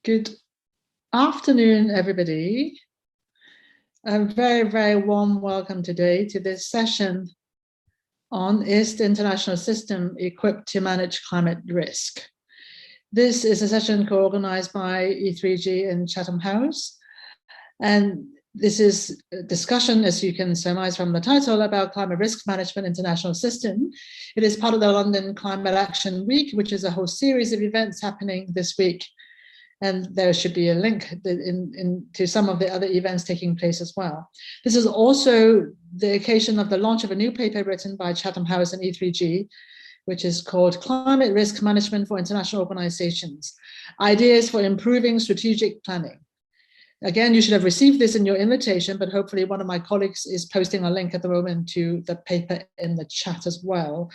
Good afternoon, everybody. A very, very warm welcome today to this session on Is the International System Equipped to Manage Climate Risk? This is a session co-organized by E3G and Chatham House. And this is a discussion, as you can surmise from the title, about climate risk management international system. It is part of the London Climate Action Week, which is a whole series of events happening this week. And there should be a link to some of the other events taking place as well. This is also the occasion of the launch of a new paper written by Chatham House and E3G, which is called Climate Risk Management for International Organizations, Ideas for Improving Strategic Planning. Again, you should have received this in your invitation, but hopefully one of my colleagues is posting a link at the moment to the paper in the chat as well.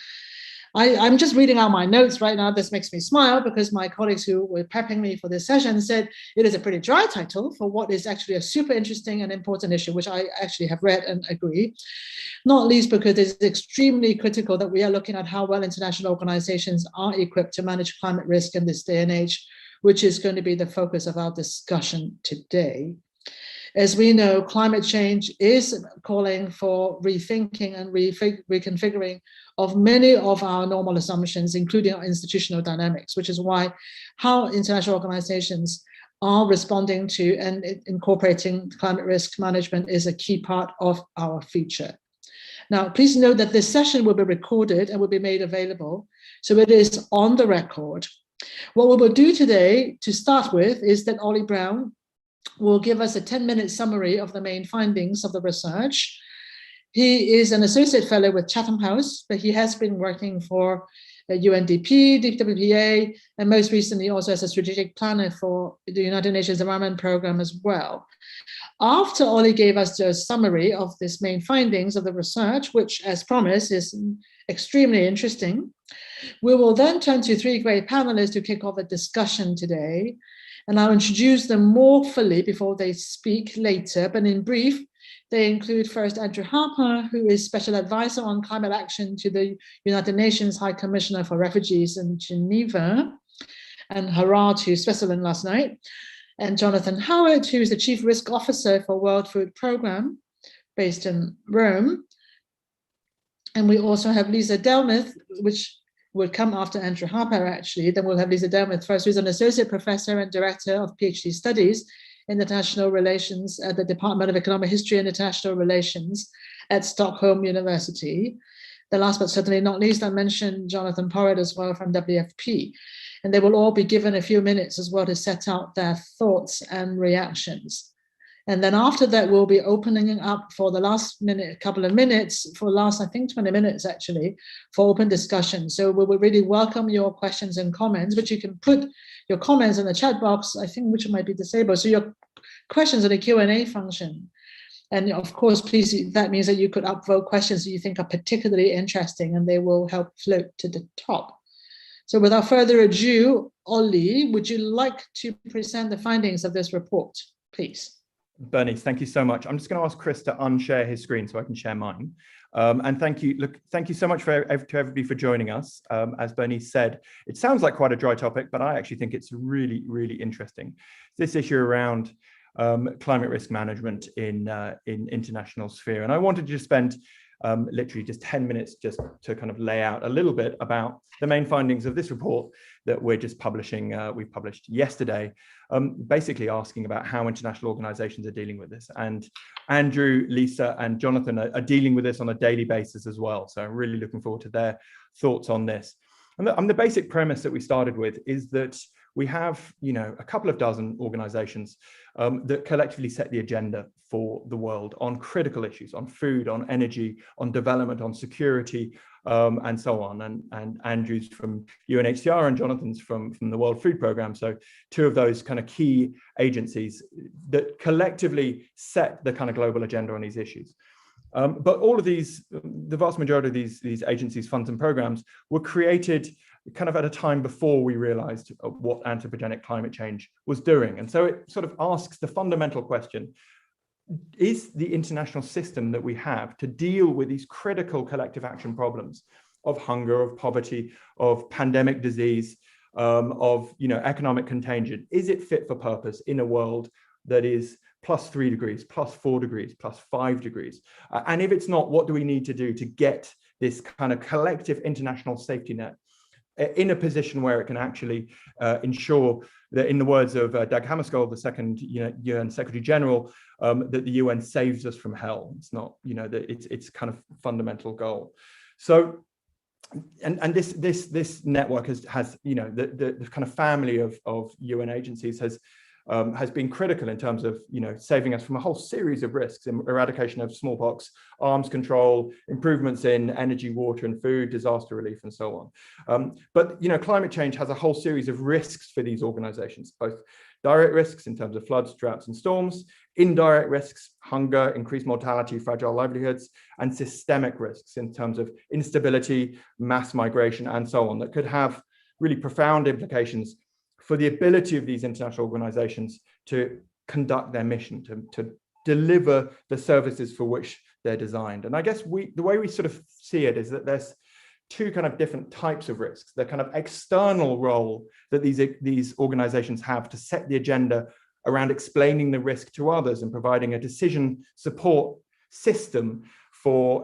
I'm just reading out my notes right now. This makes me smile because my colleagues who were prepping me for this session said it is a pretty dry title for what is actually a super interesting and important issue, which I actually have read and agree, not least because it's extremely critical that we are looking at how well international organizations are equipped to manage climate risk in this day and age, which is going to be the focus of our discussion today. As we know, climate change is calling for rethinking and reconfiguring of many of our normal assumptions, including our institutional dynamics, which is why how international organizations are responding to and incorporating climate risk management is a key part of our future. Now, please note that this session will be recorded and will be made available, so it is on the record. What we will do today, to start with, is that Ollie Brown will give us a 10-minute summary of the main findings of the research. He is an associate fellow with Chatham House, but he has been working for UNDP, DWPA, and most recently also as a strategic planner for the United Nations Environment Programme as well. After Ollie gave us the summary of this main findings of the research, which as promised is extremely interesting, we will then turn to three great panelists to kick off a discussion today. And I'll introduce them more fully before they speak later, but in brief, they include first Andrew Harper, who is Special Advisor on Climate Action to the United Nations High Commissioner for Refugees in Geneva, and hurrah to Switzerland last night, and Jonathan Howitt, who is the Chief Risk Officer for World Food Programme, based in Rome. And we also have Lisa Delmar, which will come after Andrew Harper, actually. Then we'll have Lisa Delmar first, who's an associate professor and director of PhD studies in international relations at the Department of Economic History and International Relations at Stockholm University. The last but certainly not least, I mentioned Jonathan Porritt as well from WFP. And they will all be given a few minutes as well to set out their thoughts and reactions. And then after that, we'll be opening up for the last couple of minutes, for the last, I think, 20 minutes actually, for open discussion. So we will really welcome your questions and comments, but you can put your comments in the chat box, I think, which might be disabled. So your questions in the Q&A function. And of course, please, that means that you could upvote questions that you think are particularly interesting and they will help float to the top. So without further ado, Ollie, would you like to present the findings of this report, please? Bernice, thank you so much. I'm just going to ask Chris to unshare his screen so I can share mine. And thank you so much to everybody for joining us. As Bernice said, it sounds like quite a dry topic, but I actually think it's really, really interesting. This issue around climate risk management in international sphere. And I wanted to just spend literally just 10 minutes just to kind of lay out a little bit about the main findings of this report that we're just publishing, we published yesterday, basically asking about how international organizations are dealing with this. And Andrew, Lisa, and Jonathan are dealing with this on a daily basis as well. So I'm really looking forward to their thoughts on this. And the basic premise that we started with is that we have, a couple of dozen organizations that collectively set the agenda for the world on critical issues, on food, on energy, on development, on security, and so on. And Andrew's from UNHCR and Jonathan's from the World Food Programme. So two of those kind of key agencies that collectively set the kind of global agenda on these issues. But all of these, the vast majority of these agencies, funds and programs were created kind of at a time before we realized what anthropogenic climate change was doing. And so it sort of asks the fundamental question, is the international system that we have to deal with these critical collective action problems of hunger, of poverty, of pandemic disease, of, economic contagion. Is it fit for purpose in a world that is +3 degrees, +4 degrees, +5 degrees? And if it's not, what do we need to do to get this kind of collective international safety net in a position where it can actually ensure that, in the words of Dag Hammarskjöld, the second UN Secretary General, that the UN saves us from hell. It's not, that it's kind of fundamental goal. So, and this network has the kind of family of UN agencies has been critical in terms of saving us from a whole series of risks: eradication of smallpox, arms control, improvements in energy, water and food, disaster relief, and so on. But climate change has a whole series of risks for these organizations, both direct risks in terms of floods, droughts and storms, indirect risks, hunger, increased mortality, fragile livelihoods, and systemic risks in terms of instability, mass migration, and so on, that could have really profound implications for the ability of these international organizations to conduct their mission, to deliver the services for which they're designed. And I guess the way we sort of see it is that there's two kind of different types of risks: the kind of external role that these organizations have to set the agenda around explaining the risk to others and providing a decision support system for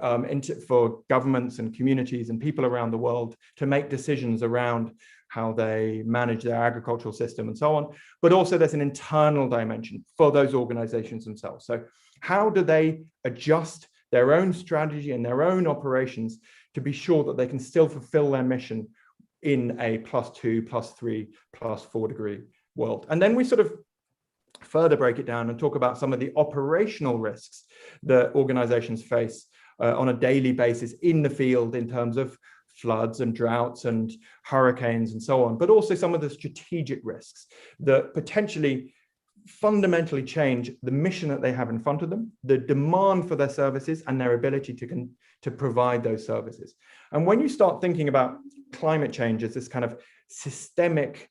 governments and communities and people around the world to make decisions around how they manage their agricultural system and so on. But also there's an internal dimension for those organizations themselves. So how do they adjust their own strategy and their own operations to be sure that they can still fulfill their mission in a +2, +3, +4 degree world? And then we sort of further break it down and talk about some of the operational risks that organizations face on a daily basis in the field, in terms of floods and droughts and hurricanes and so on, but also some of the strategic risks that potentially fundamentally change the mission that they have in front of them, the demand for their services, and their ability to provide those services. And when you start thinking about climate change as this kind of systemic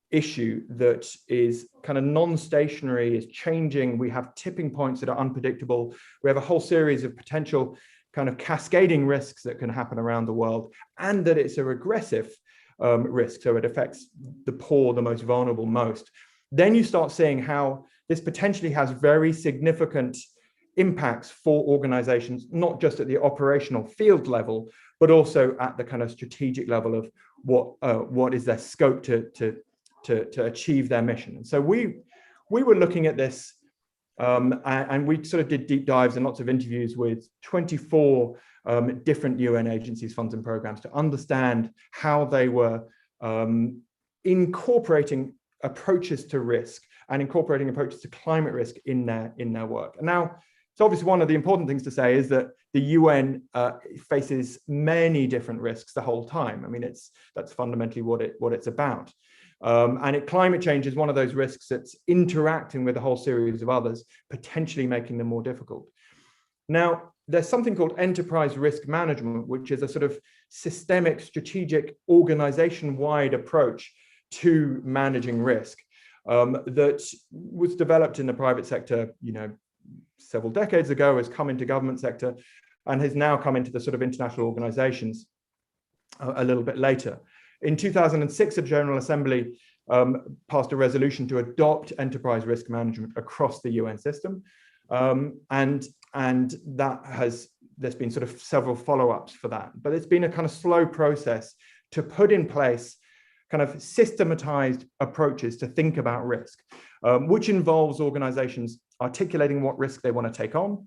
issue that is kind of non-stationary, is changing, we have tipping points that are unpredictable, we have a whole series of potential kind of cascading risks that can happen around the world, and that it's a regressive risk, so it affects the poor, the most vulnerable most, then you start seeing how this potentially has very significant impacts for organizations, not just at the operational field level, but also at the kind of strategic level of what is their scope to achieve their mission. And so we were looking at this, and we sort of did deep dives and lots of interviews with 24 different UN agencies, funds and programs to understand how they were incorporating approaches to risk and incorporating approaches to climate risk in their work. And now, it's obviously one of the important things to say is that the UN faces many different risks the whole time. I mean, that's fundamentally what it's about. And climate change is one of those risks that's interacting with a whole series of others, potentially making them more difficult. Now, there's something called enterprise risk management, which is a sort of systemic, strategic, organization-wide approach to managing risk that was developed in the private sector, several decades ago, has come into government sector, and has now come into the sort of international organizations a little bit later. In 2006, the General Assembly passed a resolution to adopt enterprise risk management across the UN system. And there's been sort of several follow-ups for that, but it's been a kind of slow process to put in place kind of systematized approaches to think about risk, which involves organizations articulating what risk they want to take on,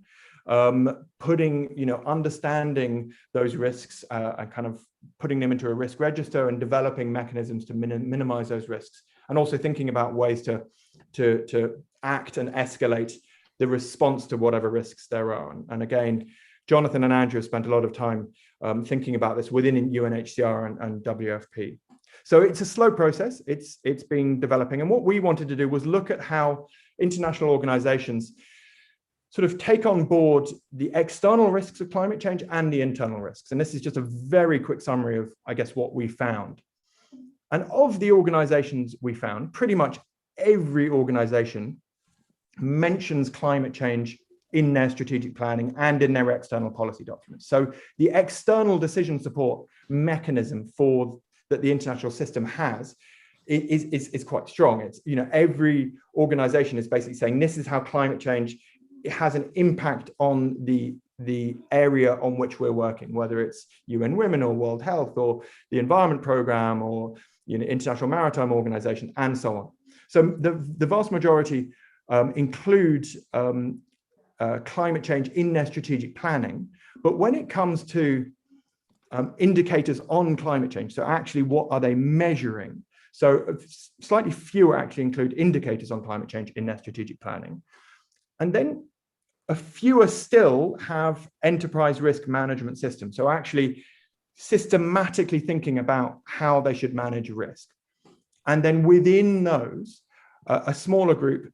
understanding those risks and kind of putting them into a risk register and developing mechanisms to minimize those risks, and also thinking about ways to act and escalate the response to whatever risks there are. And again, Jonathan and Andrew have spent a lot of time thinking about this within UNHCR and WFP. So it's a slow process. It's been developing. And what we wanted to do was look at how international organizations sort of take on board the external risks of climate change and the internal risks. And this is just a very quick summary of, I guess, what we found. And of the organizations we found, pretty much every organization mentions climate change in their strategic planning and in their external policy documents. So the external decision support mechanism for that the international system has is quite strong. It's, every organization is basically saying this is how climate change has an impact on the area on which we're working, whether it's UN Women or World Health or the Environment Programme or International Maritime Organization and so on. So the vast majority include climate change in their strategic planning. But when it comes to indicators on climate change, so actually what are they measuring? So slightly fewer actually include indicators on climate change in their strategic planning. And then a fewer still have enterprise risk management systems. So actually systematically thinking about how they should manage risk. And then within those, a smaller group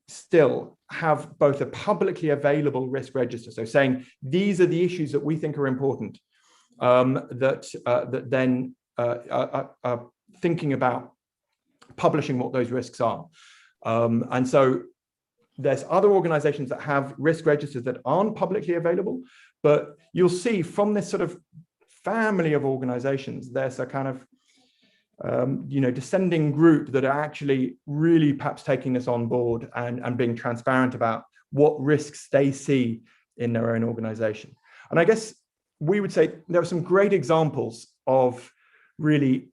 still have both a publicly available risk register. So saying, these are the issues that we think are important, that then are thinking about publishing what those risks are. And so there's other organizations that have risk registers that aren't publicly available, but you'll see from this sort of family of organizations, there's a kind of descending group that are actually really perhaps taking this on board and being transparent about what risks they see in their own organization. And I guess we would say there are some great examples of really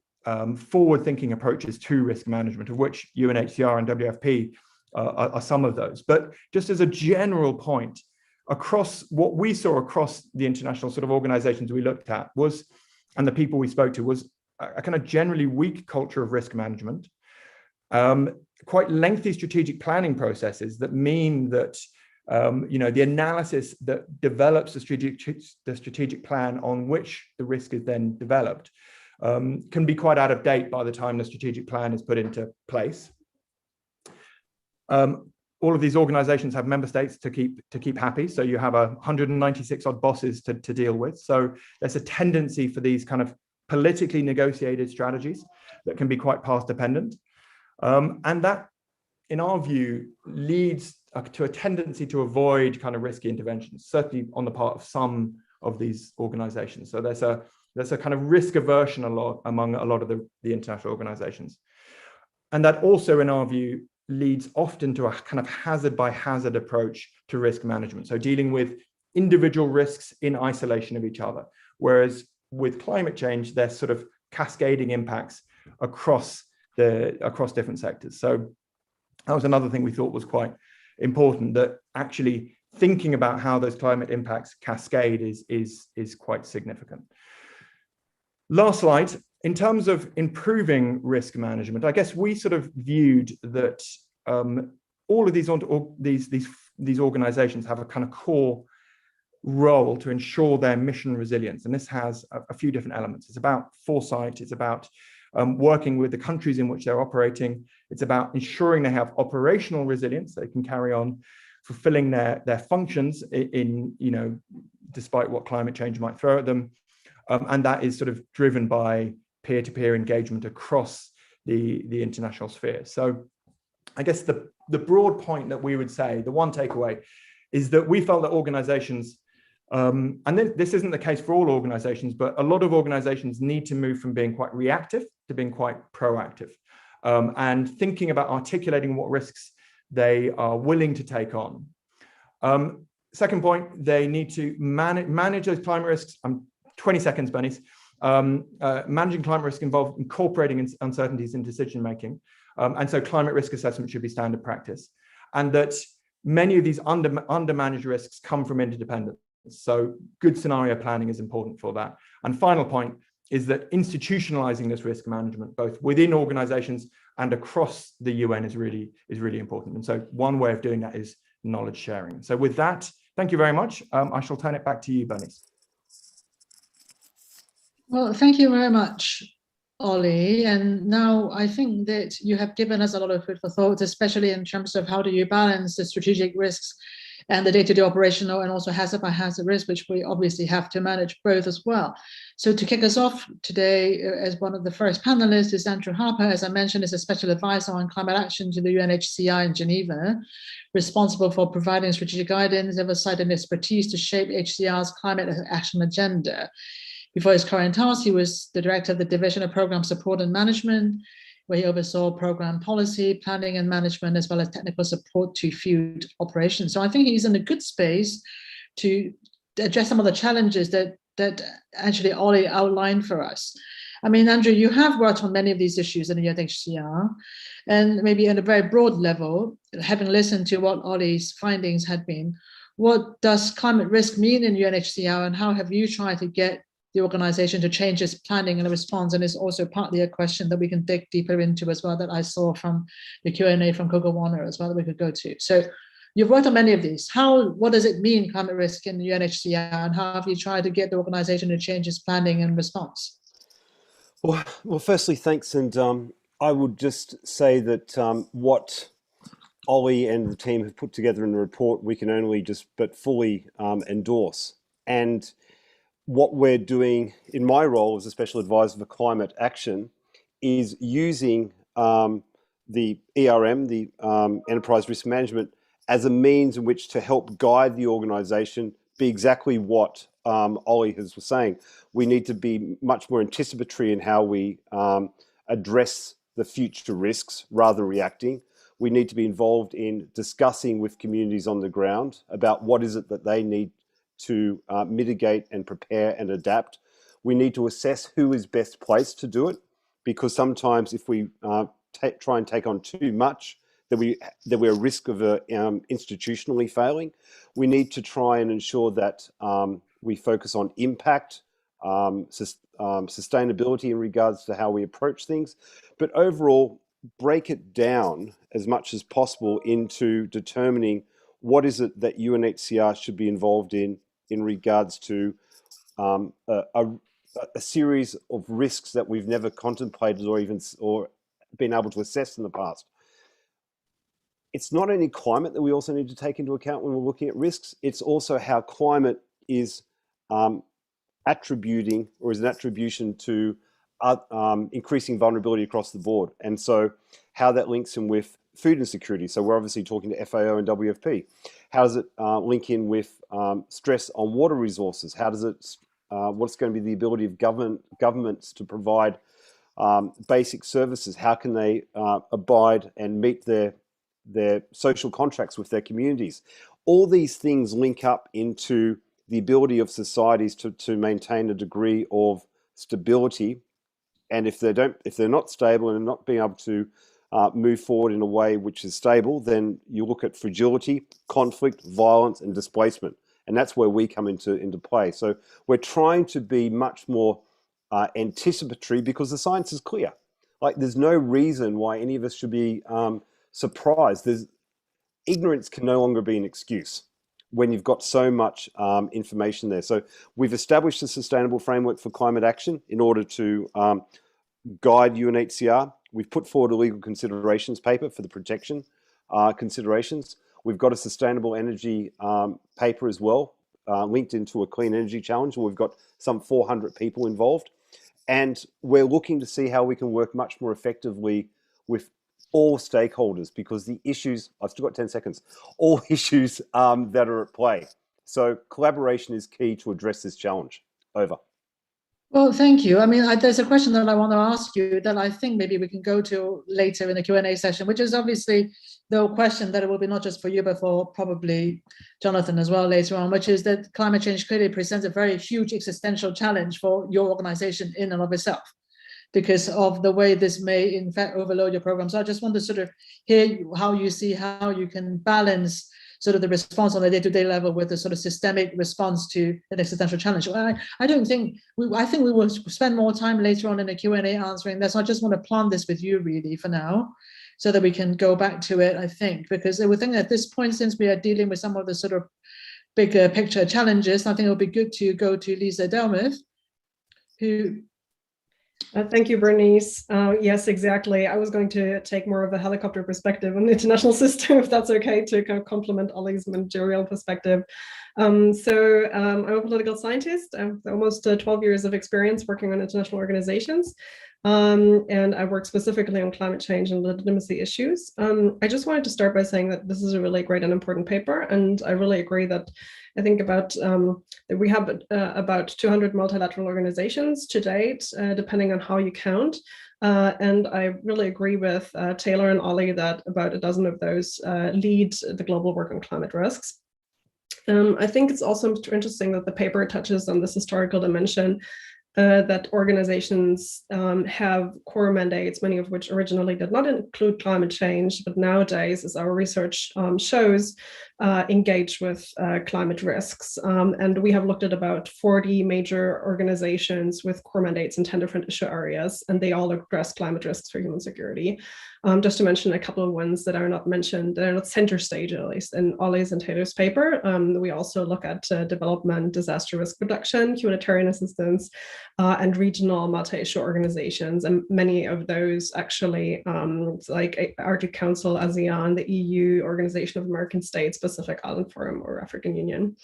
forward-thinking approaches to risk management, of which UNHCR and WFP are some of those. But just as a general point, across what we saw across the international sort of organizations we looked at was, and the people we spoke to, was a kind of generally weak culture of risk management, quite lengthy strategic planning processes that mean that the analysis that develops the strategic plan on which the risk is then developed can be quite out of date by the time the strategic plan is put into place. All of these organizations have member states to keep happy. So you have 196 odd bosses to deal with. So there's a tendency for these kind of politically negotiated strategies that can be quite path dependent. And that, in our view, leads to a tendency to avoid kind of risky interventions, certainly on the part of some of these organizations. So there's a kind of risk aversion among a lot of the international organizations. And that also, in our view, leads often to a kind of hazard by hazard approach to risk management. So dealing with individual risks in isolation of each other. Whereas with climate change, there's sort of cascading impacts across different sectors. So that was another thing we thought was quite important, that actually thinking about how those climate impacts cascade is quite significant. Last slide. In terms of improving risk management, I guess we sort of viewed that all of these organizations have a kind of core role to ensure their mission resilience. And this has a few different elements. It's about foresight. It's about working with the countries in which they're operating. It's about ensuring they have operational resilience. They can carry on fulfilling their functions despite what climate change might throw at them. And that is sort of driven by peer-to-peer engagement across the international sphere. So I guess the broad point that we would say, the one takeaway, is that we felt that organizations, and this isn't the case for all organizations, but a lot of organizations need to move from being quite reactive to being quite proactive, and thinking about articulating what risks they are willing to take on. Second point, they need to manage those climate risks. 20 seconds, Bernice. Managing climate risk involves incorporating uncertainties in decision making. And so climate risk assessment should be standard practice. And that many of these under-managed risks come from interdependence. So good scenario planning is important for that. And final point is that institutionalizing this risk management, both within organizations and across the UN, is really important. And so one way of doing that is knowledge sharing. So with that, thank you very much. I shall turn it back to you, Bernice. Well, thank you very much, Ollie. And now I think that you have given us a lot of food for thought, especially in terms of how do you balance the strategic risks and the day-to-day operational and also hazard by hazard risk, which we obviously have to manage both as well. So to kick us off today, as one of the first panelists is Andrew Harper. As I mentioned, is a special advisor on climate action to the UNHCR in Geneva, responsible for providing strategic guidance, oversight and expertise to shape HCR's climate action agenda. before his current task, he was the director of the Division of Program Support and Management, where he oversaw program policy, planning and management, as well as technical support to field operations. So I think he's in a good space to address some of the challenges that actually Ollie outlined for us. I mean, Andrew, you have worked on many of these issues in the UNHCR, and maybe at a very broad level, having listened to what Ollie's findings had been, what does climate risk mean in UNHCR, and how have you tried to get the organization to change its planning and response? And it's also partly a question that we can dig deeper into as well, that I saw from the Q&A from Coco Warner as well, that we could go to. So you've worked on many of these. What does it mean, climate risk in the UNHCR, and how have you tried to get the organization to change its planning and response? Well, firstly, thanks. And I would just say that what Ollie and the team have put together in the report, we can only but fully endorse. And what we're doing in my role as a special advisor for climate action is using the ERM, the enterprise risk management, as a means in which to help guide the organization be exactly what Ollie was saying. We need to be much more anticipatory in how we address the future risks rather than reacting. We need to be involved in discussing with communities on the ground about what is it that they need to mitigate and prepare and adapt. We need to assess who is best placed to do it, because sometimes if we try and take on too much, that we're at risk of institutionally failing. We need to try and ensure that we focus on impact, sustainability in regards to how we approach things, but overall break it down as much as possible into determining what is it that UNHCR should be involved in regards to a series of risks that we've never contemplated or been able to assess in the past. It's not only climate that we also need to take into account when we're looking at risks, it's also how climate is attributing or is an attribution to increasing vulnerability across the board. And so how that links in with food insecurity. So we're obviously talking to FAO and WFP. How does it link in with stress on water resources? How does it, what's going to be the ability of governments to provide basic services? How can they abide and meet their social contracts with their communities? All these things link up into the ability of societies to maintain a degree of stability. And if they're not stable and not being able to move forward in a way which is stable, then you look at fragility, conflict, violence, and displacement. And that's where we come into play. So we're trying to be much more anticipatory, because the science is clear. Like, there's no reason why any of us should be surprised. Ignorance can no longer be an excuse when you've got so much information there. So we've established a sustainable framework for climate action in order to guide UNHCR. We've put forward a legal considerations paper for the protection considerations. We've got a sustainable energy paper as well, linked into a clean energy challenge, where we've got some 400 people involved. And we're looking to see how we can work much more effectively with all stakeholders, because the issues, I've still got 10 seconds, all issues that are at play. So collaboration is key to address this challenge. Over. Well, thank you. I mean, there's a question that I want to ask you that I think maybe we can go to later in the Q&A session, which is obviously the question that it will be not just for you, but for probably Jonathan as well later on, which is that climate change clearly presents a very huge existential challenge for your organization in and of itself, because of the way this may in fact overload your program. So I just want to sort of hear how you see how you can balance sort of the response on a day-to-day level with the sort of systemic response to an existential challenge. I think we will spend more time later on in the Q&A answering this. I just want to plant this with you really for now, so that we can go back to it, I think, because I would think at this point, since we are dealing with some of the sort of bigger picture challenges, I think it'll be good to go to Lisa Delmar, who... Thank you, Bernice. Yes, exactly. I was going to take more of a helicopter perspective on the international system, if that's okay, to kind of complement Ollie's managerial perspective. I'm a political scientist. Almost 12 years of experience working on international organizations. and I work specifically on climate change and legitimacy issues. I just wanted to start by saying that this is a really great and important paper, and I really agree that I think about that we have about 200 multilateral organizations to date, depending on how you count. And I really agree with Taylor and Ollie that about a dozen of those lead the global work on climate risks. I think it's also interesting that the paper touches on this historical dimension, that organizations have core mandates, many of which originally did not include climate change, but nowadays, as our research shows, engage with climate risks. And we have looked at about 40 major organizations with core mandates in 10 different issue areas, and they all address climate risks for human security. Just to mention a couple of ones that are not mentioned, they're not center stage, at least in Ollie's and Taylor's paper. We also look at development, disaster risk reduction, humanitarian assistance, and regional multi-issue organizations. And many of those actually, like Arctic Council, ASEAN, the EU, Organization of American States, Pacific Island Forum, or African Union.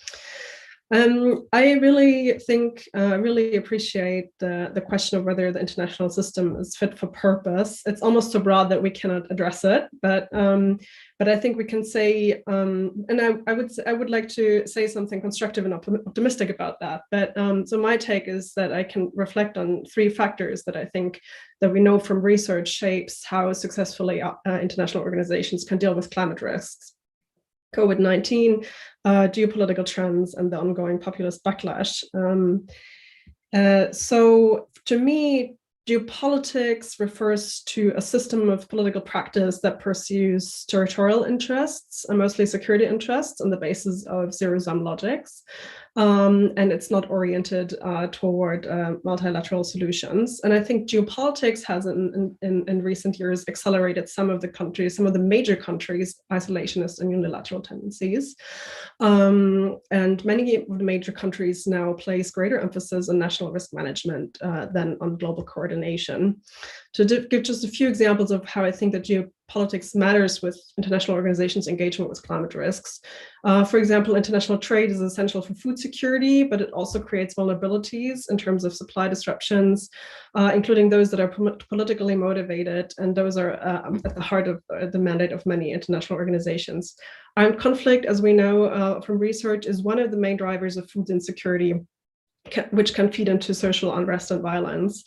I really think, really appreciate the question of whether the international system is fit for purpose. It's almost so broad that we cannot address it, but I think we can say, and I would like to say something constructive and optimistic about that. But so my take is that I can reflect on three factors that I think that we know from research shapes how successfully international organizations can deal with climate risks. COVID-19, geopolitical trends, and the ongoing populist backlash. So to me, geopolitics refers to a system of political practice that pursues territorial interests, and mostly security interests, on the basis of zero-sum logics. And it's not oriented toward multilateral solutions. And I think geopolitics has in recent years accelerated some of the major countries' isolationist and unilateral tendencies. And many of the major countries now place greater emphasis on national risk management than on global coordination. To give just a few examples of how I think that geopolitics matters with international organizations' engagement with climate risks. For example, international trade is essential for food security, but it also creates vulnerabilities in terms of supply disruptions, including those that are politically motivated, and those are at the heart of the mandate of many international organizations. Armed conflict, as we know from research, is one of the main drivers of food insecurity, which can feed into social unrest and violence.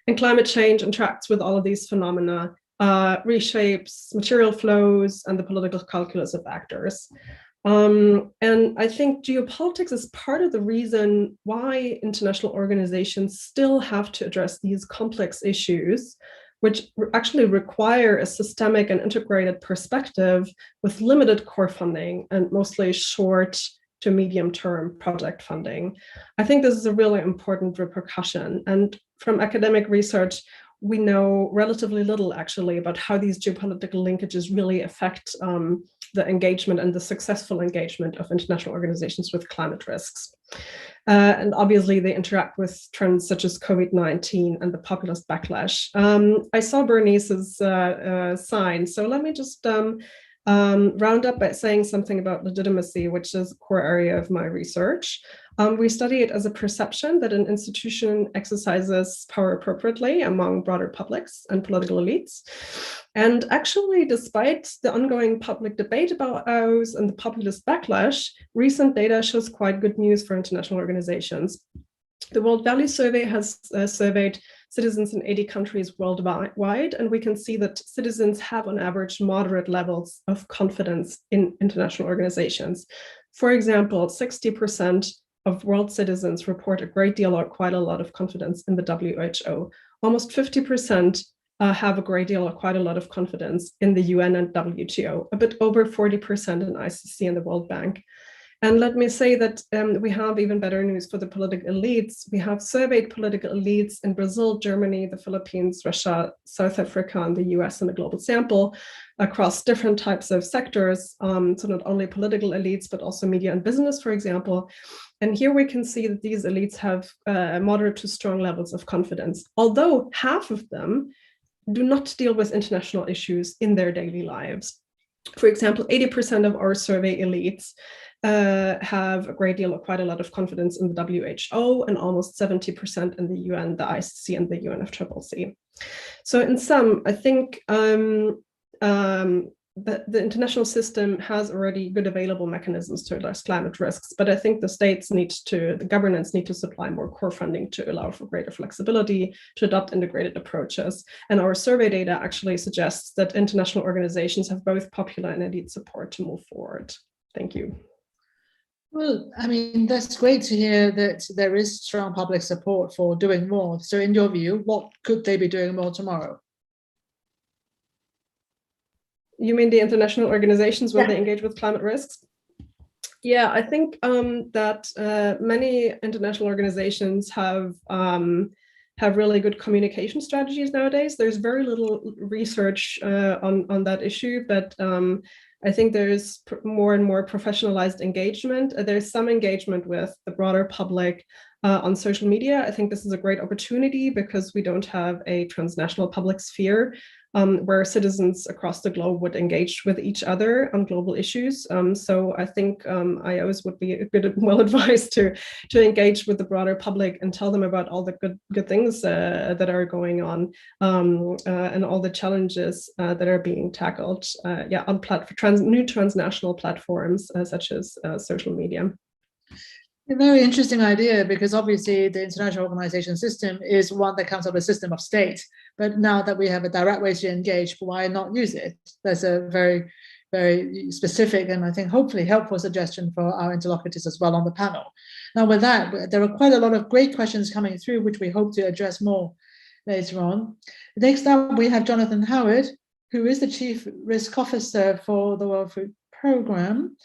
And climate change interacts with all of these phenomena, reshapes material flows and the political calculus of actors. And I think geopolitics is part of the reason why international organizations still have to address these complex issues, which actually require a systemic and integrated perspective with limited core funding and mostly short to medium-term project funding. I think this is a really important repercussion. And from academic research, we know relatively little actually about how these geopolitical linkages really affect the engagement and the successful engagement of international organizations with climate risks. And obviously they interact with trends such as COVID-19 and the populist backlash. I saw Bernice's sign, so let me just round up by saying something about legitimacy, which is a core area of my research. We study it as a perception that an institution exercises power appropriately among broader publics and political elites. And actually, despite the ongoing public debate about ours and the populist backlash, recent data shows quite good news for international organizations. The World Value Survey has surveyed citizens in 80 countries worldwide, and we can see that citizens have on average moderate levels of confidence in international organizations. For example, 60% of world citizens report a great deal or quite a lot of confidence in the WHO. Almost 50% have a great deal or quite a lot of confidence in the UN and WTO, a bit over 40% in ICC and the World Bank. And let me say that we have even better news for the political elites. We have surveyed political elites in Brazil, Germany, the Philippines, Russia, South Africa, and the US in a global sample across different types of sectors. So not only political elites, but also media and business, for example. And here we can see that these elites have moderate to strong levels of confidence, although half of them do not deal with international issues in their daily lives. For example, 80% of our survey elites have a great deal or quite a lot of confidence in the WHO, and almost 70% in the UN, the ICC, and the UNFCCC. So in sum, I think the international system has already good available mechanisms to address climate risks, but I think the governments need to supply more core funding to allow for greater flexibility, to adopt integrated approaches. And our survey data actually suggests that international organizations have both popular and elite support to move forward. Thank you. Well, I mean, that's great to hear that there is strong public support for doing more. So in your view, what could they be doing more tomorrow? You mean the international organizations when they engage with climate risks? Yeah, I think that many international organizations have really good communication strategies nowadays. There's very little research on that issue, but I think there's more and more professionalized engagement. There's some engagement with the broader public on social media. I think this is a great opportunity because we don't have a transnational public sphere where citizens across the globe would engage with each other on global issues. So I think IOs would be well advised to engage with the broader public and tell them about all the good things that are going on and all the challenges that are being tackled on new transnational platforms such as social media. A very interesting idea, because obviously the international organization system is one that comes up with a system of states. But now that we have a direct way to engage, why not use it? That's a very, very specific and I think hopefully helpful suggestion for our interlocutors as well on the panel. Now with that, there are quite a lot of great questions coming through, which we hope to address more later on. Next up, we have Jonathan Howitt, who is the Chief Risk Officer for the World Food Programme.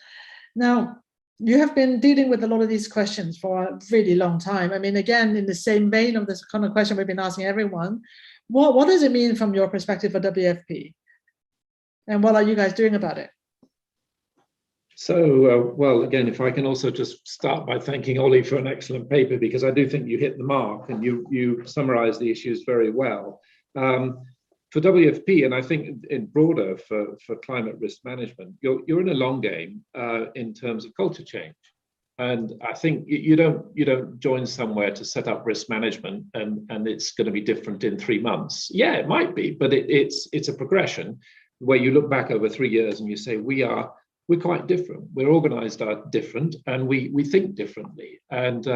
Now, you have been dealing with a lot of these questions for a really long time. I mean, again, in the same vein of this kind of question we've been asking everyone, what does it mean from your perspective for WFP? And what are you guys doing about it? So, well, again, if I can also just start by thanking Ollie for an excellent paper, because I do think you hit the mark and you summarized the issues very well. For WFP, and I think in broader for climate risk management, you're in a long game in terms of culture change. And I think you don't join somewhere to set up risk management and it's going to be different in 3 months. Yeah, it might be, but it's a progression where you look back over 3 years and you say we're quite different. We're organized different and we think differently. And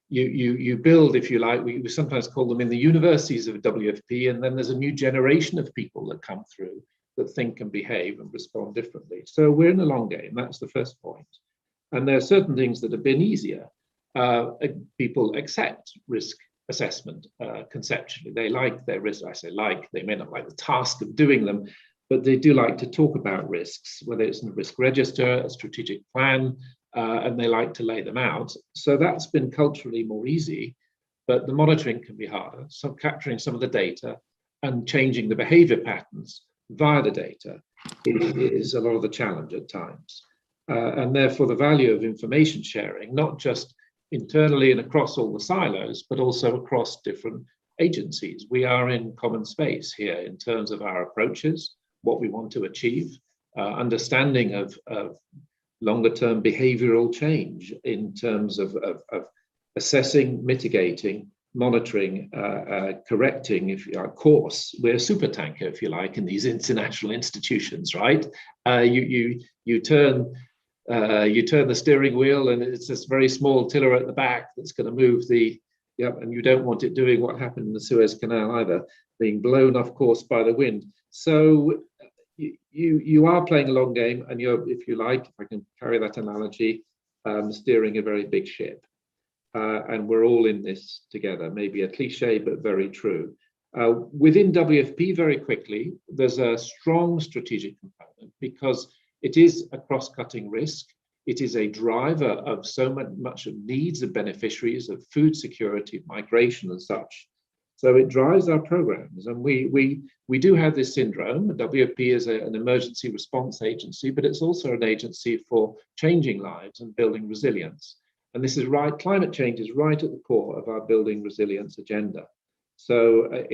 you build, if you like, we sometimes call them in the universities of WFP, and then there's a new generation of people that come through that think and behave and respond differently. So we're in a long game, that's the first point. And there are certain things that have been easier. People accept risk assessment conceptually. They like their risk. I say like, they may not like the task of doing them, but they do like to talk about risks, whether it's in a risk register, a strategic plan, and they like to lay them out. So that's been culturally more easy, but the monitoring can be harder. So capturing some of the data and changing the behavior patterns via the data is a lot of the challenge at times. And therefore the value of information sharing, not just internally and across all the silos, but also across different agencies. We are in common space here in terms of our approaches, what we want to achieve, understanding of longer-term behavioral change in terms of assessing, mitigating, monitoring, correcting, if you like, course. We're a super tanker, if you like, in these international institutions, right? You turn the steering wheel and it's this very small tiller at the back that's going to move and you don't want it doing what happened in the Suez Canal either, being blown off course by the wind. So you are playing a long game, and you're, if you like, if I can carry that analogy, steering a very big ship. And we're all in this together, maybe a cliche, but very true. Within WFP, very quickly, there's a strong strategic component because it is a cross-cutting risk. It is a driver of so much of needs of beneficiaries of food security, migration and such. So it drives our programs, and we do have this syndrome. WFP is an emergency response agency, but it's also an agency for changing lives and building resilience. And this is right, climate change is right at the core of our building resilience agenda. So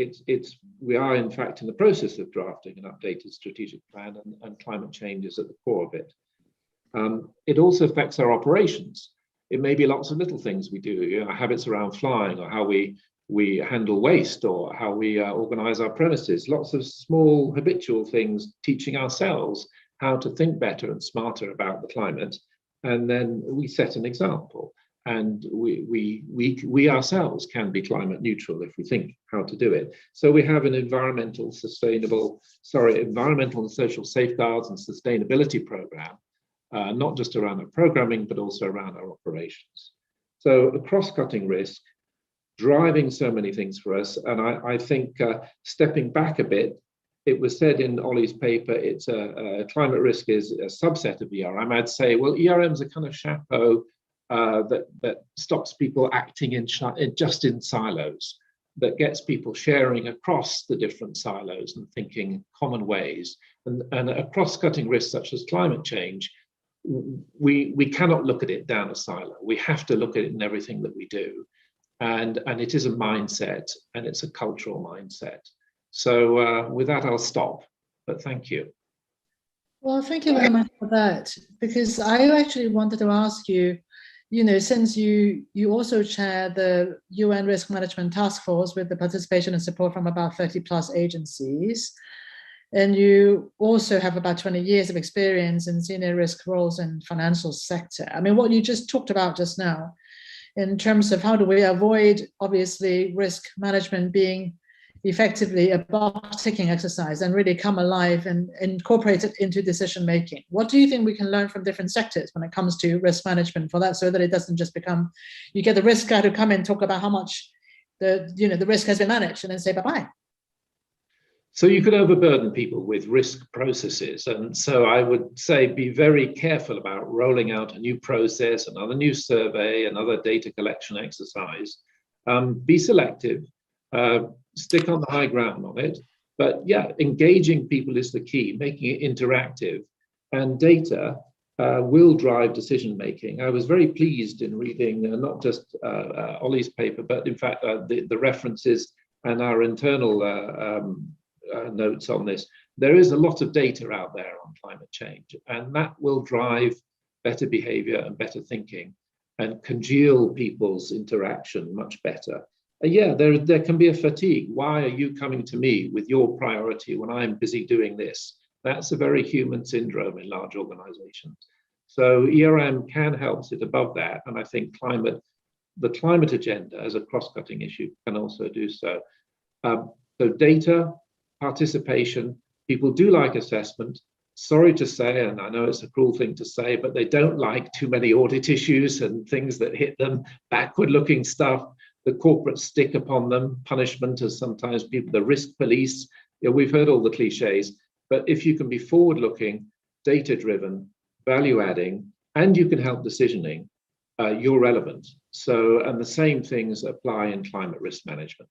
we are in fact in the process of drafting an updated strategic plan, and climate change is at the core of it. It also affects our operations. It may be lots of little things we do, our habits around flying, or how we we handle waste or how we organize our premises. Lots of small habitual things, teaching ourselves how to think better and smarter about the climate. And then we set an example. And we ourselves can be climate neutral if we think how to do it. So we have an environmental and social safeguards and sustainability program, not just around our programming, but also around our operations. So a cross-cutting risk, driving so many things for us. And I think stepping back a bit, it was said in Ollie's paper, it's a climate risk is a subset of ERM. I'd say, well, ERM is a kind of chapeau that stops people acting just in silos, that gets people sharing across the different silos and thinking common ways. And a cross-cutting risk such as climate change, we cannot look at it down a silo. We have to look at it in everything that we do. And it is a mindset, and it's a cultural mindset. So with that, I'll stop, but thank you. Well, thank you very much for that, because I actually wanted to ask you, since you also chair the UN Risk Management Task Force with the participation and support from about 30 plus agencies, and you also have about 20 years of experience in senior risk roles in financial sector. I mean, what you just talked about just now, in terms of how do we avoid, obviously, risk management being effectively a box-ticking exercise and really come alive and incorporate it into decision-making. What do you think we can learn from different sectors when it comes to risk management for that, so that it doesn't just become, you get the risk guy to come and talk about how much the risk has been managed and then say bye-bye? So you could overburden people with risk processes. And so I would say be very careful about rolling out a new process, another new survey, another data collection exercise. Be selective. Stick on the high ground on it, but yeah, engaging people is the key, making it interactive, and data will drive decision making. I was very pleased in reading not just Ollie's paper, but in fact the references and our internal notes on this. There is a lot of data out there on climate change, and that will drive better behavior and better thinking and congeal people's interaction much better. Yeah, there can be a fatigue. Why are you coming to me with your priority when I'm busy doing this? That's a very human syndrome in large organizations. So ERM can help sit above that. And I think the climate agenda as a cross-cutting issue can also do so. So data, participation, people do like assessment. Sorry to say, and I know it's a cruel thing to say, but they don't like too many audit issues and things that hit them, backward-looking stuff. The corporate stick upon them, punishment as sometimes people, the risk police. We've heard all the cliches, but if you can be forward-looking, data-driven, value-adding, and you can help decisioning, you're relevant. So, and the same things apply in climate risk management.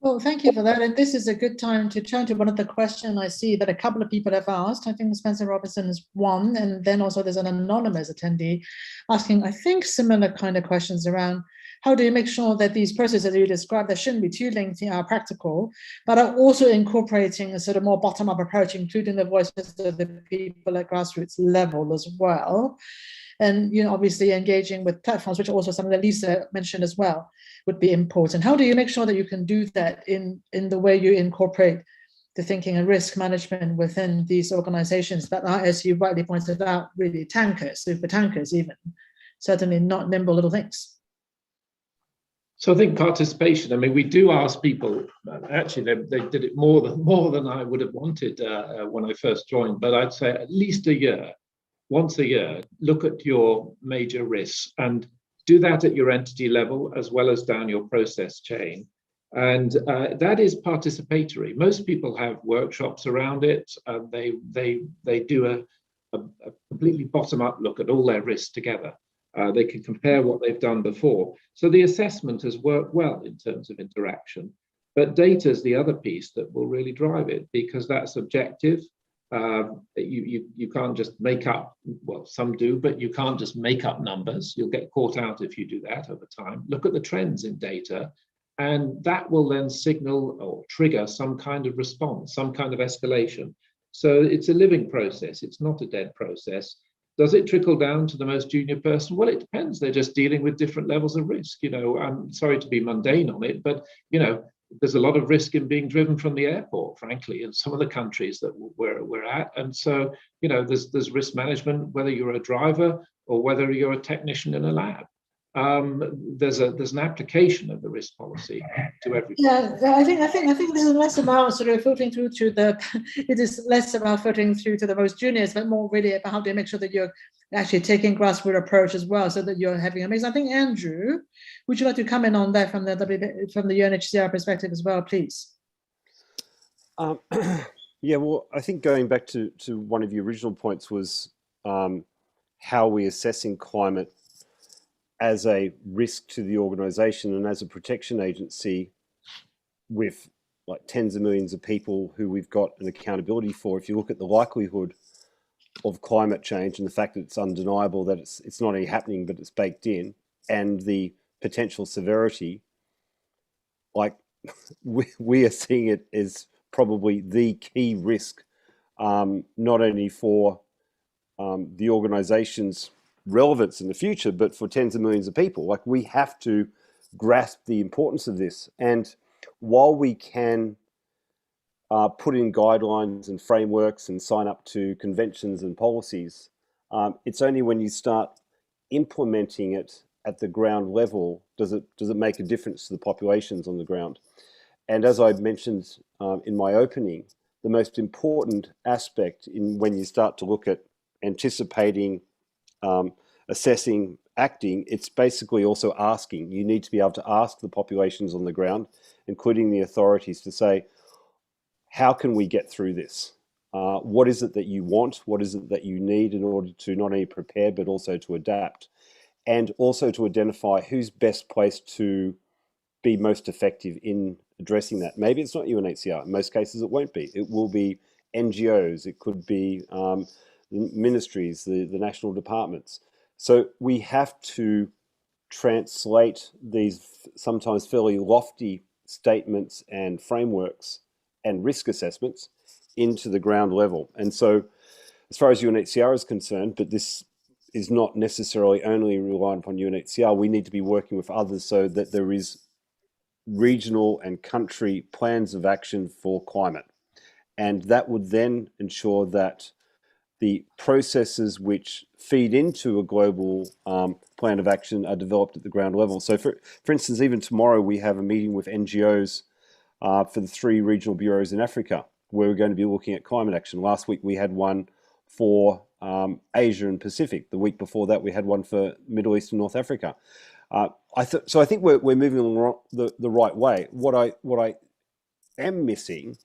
Well, thank you for that. And this is a good time to turn to one of the questions I see that a couple of people have asked. I think Spencer Robinson is one, and then also there's an anonymous attendee asking, I think, similar kind of questions around how do you make sure that these processes that you described that shouldn't be too lengthy are practical, but are also incorporating a sort of more bottom-up approach, including the voices of the people at grassroots level as well. And obviously engaging with platforms, which are also something that Lisa mentioned as well, would be important. How do you make sure that you can do that in the way you incorporate the thinking and risk management within these organizations that are, as you rightly pointed out, really tankers, super tankers even, certainly not nimble little things? So I think participation, I mean, we do ask people, actually they did it more than I would have wanted when I first joined, but I'd say at least a year, once a year, look at your major risks and do that at your entity level as well as down your process chain. And that is participatory. Most people have workshops around it. They do a completely bottom-up look at all their risks together. They can compare what they've done before. So the assessment has worked well in terms of interaction, but data is the other piece that will really drive it, because that's objective. You can't just make up, well, some do, but you can't just make up numbers. You'll get caught out if you do that over time. Look at the trends in data, and that will then signal or trigger some kind of response, some kind of escalation. So it's a living process. It's not a dead process. Does it trickle down to the most junior person? Well, it depends. They're just dealing with different levels of risk. I'm sorry to be mundane on it, but there's a lot of risk in being driven from the airport, frankly, in some of the countries that we're at. And so, there's risk management, whether you're a driver or whether you're a technician in a lab. There's an application of the risk policy to everything. Yeah, I think this is less about sort of filtering through to it is less about filtering through to the most juniors, but more really about how to make sure that you're actually taking grassroots approach as well, so that you're having a mix. I think, Andrew, would you like to comment on that from the UNHCR perspective as well, please? Yeah, well, I think going back to one of your original points was how we're assessing climate as a risk to the organization and as a protection agency with like tens of millions of people who we've got an accountability for. If you look at the likelihood of climate change and the fact that it's undeniable, that it's not only happening, but it's baked in, and the potential severity, like we are seeing it as probably the key risk, not only for the organization's relevance in the future, but for tens of millions of people. Like, we have to grasp the importance of this. And while we can put in guidelines and frameworks and sign up to conventions and policies, it's only when you start implementing it at the ground level does it make a difference to the populations on the ground. And as I mentioned in my opening, the most important aspect when you start to look at anticipating, assessing, acting, it's basically also asking. You need to be able to ask the populations on the ground, including the authorities, to say, how can we get through this? What is it that you want? What is it that you need in order to not only prepare, but also to adapt? And also to identify who's best placed to be most effective in addressing that. Maybe it's not UNHCR. In most cases, it won't be. It will be NGOs. It could be the ministries, the national departments. So we have to translate these sometimes fairly lofty statements and frameworks and risk assessments into the ground level. And so as far as UNHCR is concerned, but this is not necessarily only reliant upon UNHCR, we need to be working with others so that there is regional and country plans of action for climate. And that would then ensure that the processes which feed into a global plan of action are developed at the ground level. So for instance, even tomorrow we have a meeting with NGOs for the 3 regional bureaus in Africa, where we're going to be looking at climate action. Last week we had one for Asia and Pacific. The week before that we had one for Middle East and North Africa. So I think we're moving along the right way. What I am missing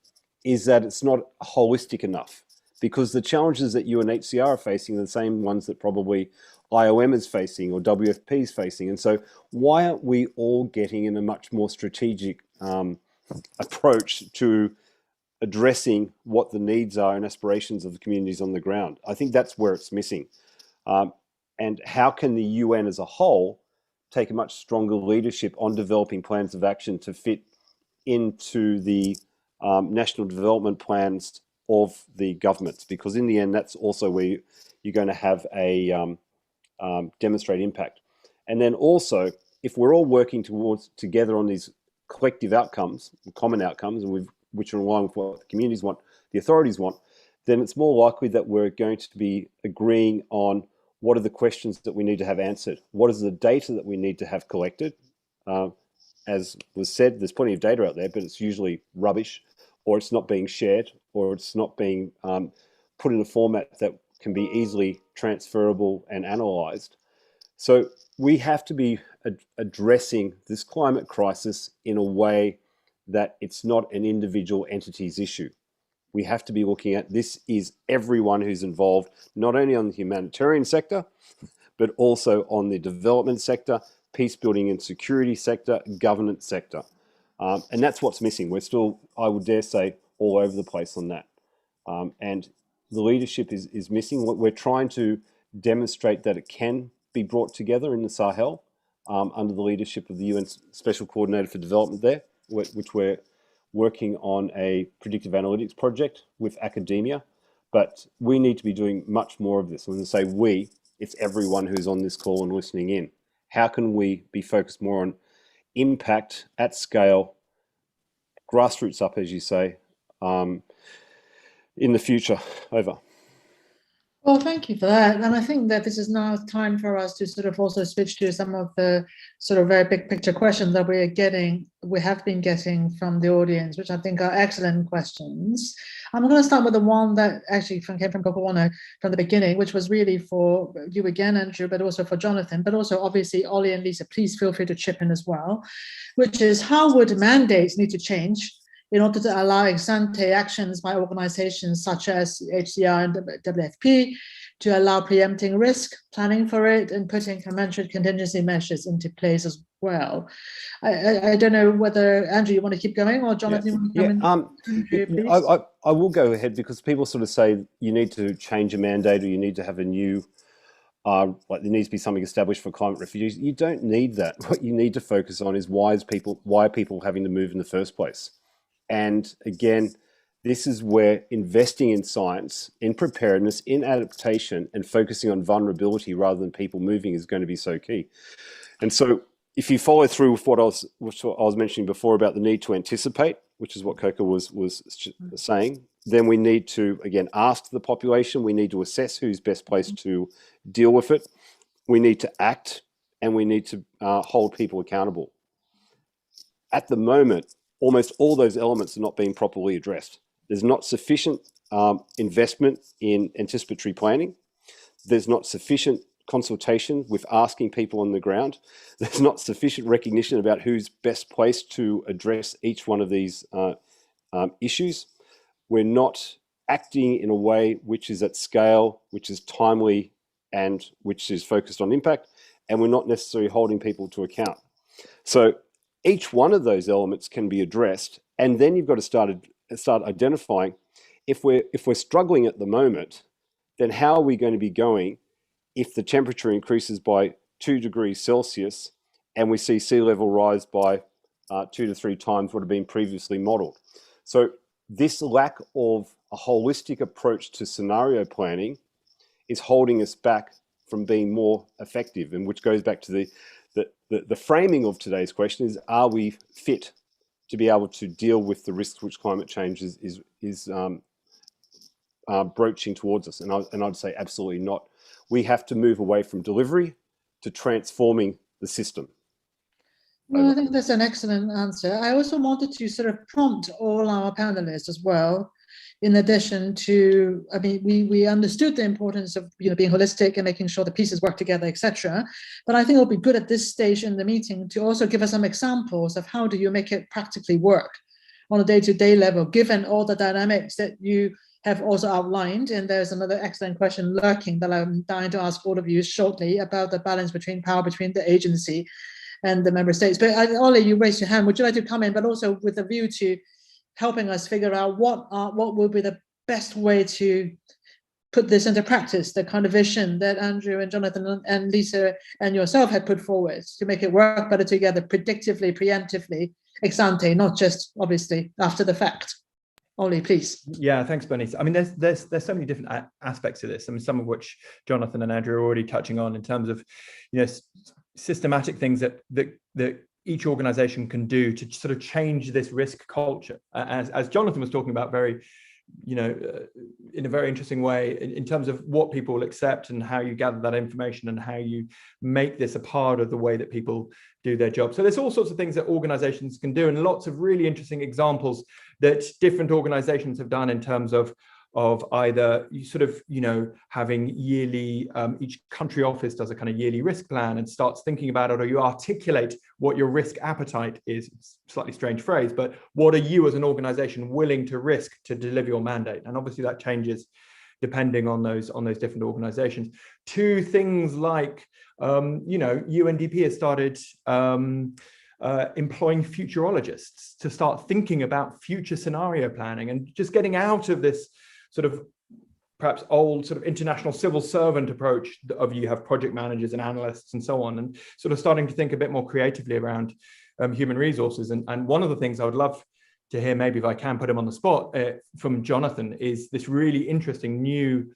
is that it's not holistic enough, because the challenges that UNHCR are facing are the same ones that probably IOM is facing or WFP is facing. And so why aren't we all getting in a much more strategic approach to addressing what the needs are and aspirations of the communities on the ground? I think that's where it's missing. And how can the UN as a whole take a much stronger leadership on developing plans of action to fit into the national development plans of the governments? Because in the end, that's also where you're going to have a demonstrate impact. And then also, if we're all working together on these collective outcomes, common outcomes, and which are in line with what the communities want, the authorities want, then it's more likely that we're going to be agreeing on what are the questions that we need to have answered, what is the data that we need to have collected. As was said, there's plenty of data out there, but it's usually rubbish, or it's not being shared, or it's not being put in a format that can be easily transferable and analysed. So we have to be addressing this climate crisis in a way that it's not an individual entity's issue. We have to be looking at this is everyone who's involved, not only on the humanitarian sector, but also on the development sector, peace building and security sector, governance sector. And that's what's missing. We're still, I would dare say, all over the place on that. And the leadership is missing. We're trying to demonstrate that it can be brought together in the Sahel under the leadership of the UN Special Coordinator for Development there, which we're working on a predictive analytics project with academia. But we need to be doing much more of this. When I say we, it's everyone who's on this call and listening in. How can we be focused more on impact at scale, grassroots up, as you say, in the future? Over. Well, thank you for that. And I think that this is now time for us to sort of also switch to some of the sort of very big picture questions that we have been getting from the audience, which I think are excellent questions. I'm going to start with the one that actually came from Coco from the beginning, which was really for you again, Andrew, but also for Jonathan, but also obviously Ollie and Lisa, please feel free to chip in as well, which is how would mandates need to change in order to allow ex-ante actions by organizations such as HCR and WFP to allow preempting risk, planning for it, and putting commensurate contingency measures into place as well. I don't know whether, Andrew, you want to keep going, or Jonathan, you want to come in? Andrew, please. I will go ahead, because people sort of say you need to change a mandate, or you need to have a new, like there needs to be something established for climate refugees. You don't need that. What you need to focus on is why are people having to move in the first place? And again, this is where investing in science, in preparedness, in adaptation, and focusing on vulnerability rather than people moving is going to be so key. And so if you follow through with what I was mentioning before about the need to anticipate, which is what Coco was saying, then we need to, again, ask the population. We need to assess who's best placed to deal with it. We need to act, and we need to hold people accountable. At the moment, almost all those elements are not being properly addressed. There's not sufficient investment in anticipatory planning. There's not sufficient consultation with asking people on the ground. There's not sufficient recognition about who's best placed to address each one of these issues. We're not acting in a way which is at scale, which is timely, and which is focused on impact, and we're not necessarily holding people to account. So each one of those elements can be addressed, and then you've got to start identifying, if we're struggling at the moment, then how are we going to be going if the temperature increases by 2 degrees Celsius and we see sea level rise by 2 to 3 times what had been previously modeled? So this lack of a holistic approach to scenario planning is holding us back from being more effective, and which goes back to the framing of today's question is, are we fit to be able to deal with the risks which climate change is broaching towards us? And I'd say absolutely not. We have to move away from delivery to transforming the system. Well, I think that's an excellent answer. I also wanted to sort of prompt all our panelists as well. In addition to, I mean, we understood the importance of being holistic and making sure the pieces work together, etc. But I think it'll be good at this stage in the meeting to also give us some examples of how do you make it practically work on a day-to-day level, given all the dynamics that you have also outlined. And there's another excellent question lurking that I'm dying to ask all of you shortly about the balance between power between the agency and the member states. But Ollie, you raised your hand. Would you like to come in, but also with a view to helping us figure out what will be the best way to put this into practice, the kind of vision that Andrew and Jonathan and Lisa and yourself had put forward to make it work better together, predictively, preemptively, ex ante, not just obviously after the fact. Ollie, please. Yeah, thanks, Bernice. I mean, there's so many different aspects to this. I mean, some of which Jonathan and Andrew are already touching on in terms of, systematic things that each organization can do to sort of change this risk culture. As Jonathan was talking about very, in a very interesting way in terms of what people will accept and how you gather that information and how you make this a part of the way that people do their job. So there's all sorts of things that organizations can do, and lots of really interesting examples that different organizations have done in terms of either having yearly, each country office does a kind of yearly risk plan and starts thinking about it, or you articulate what your risk appetite is. It's a slightly strange phrase, but what are you as an organization willing to risk to deliver your mandate? And obviously that changes depending on those different organizations. To things like, UNDP has started employing futurologists to start thinking about future scenario planning and just getting out of this sort of perhaps old sort of international civil servant approach of you have project managers and analysts and so on, and sort of starting to think a bit more creatively around human resources. And one of the things I would love hear, maybe if I can put him on the spot, from Jonathan, is this really interesting new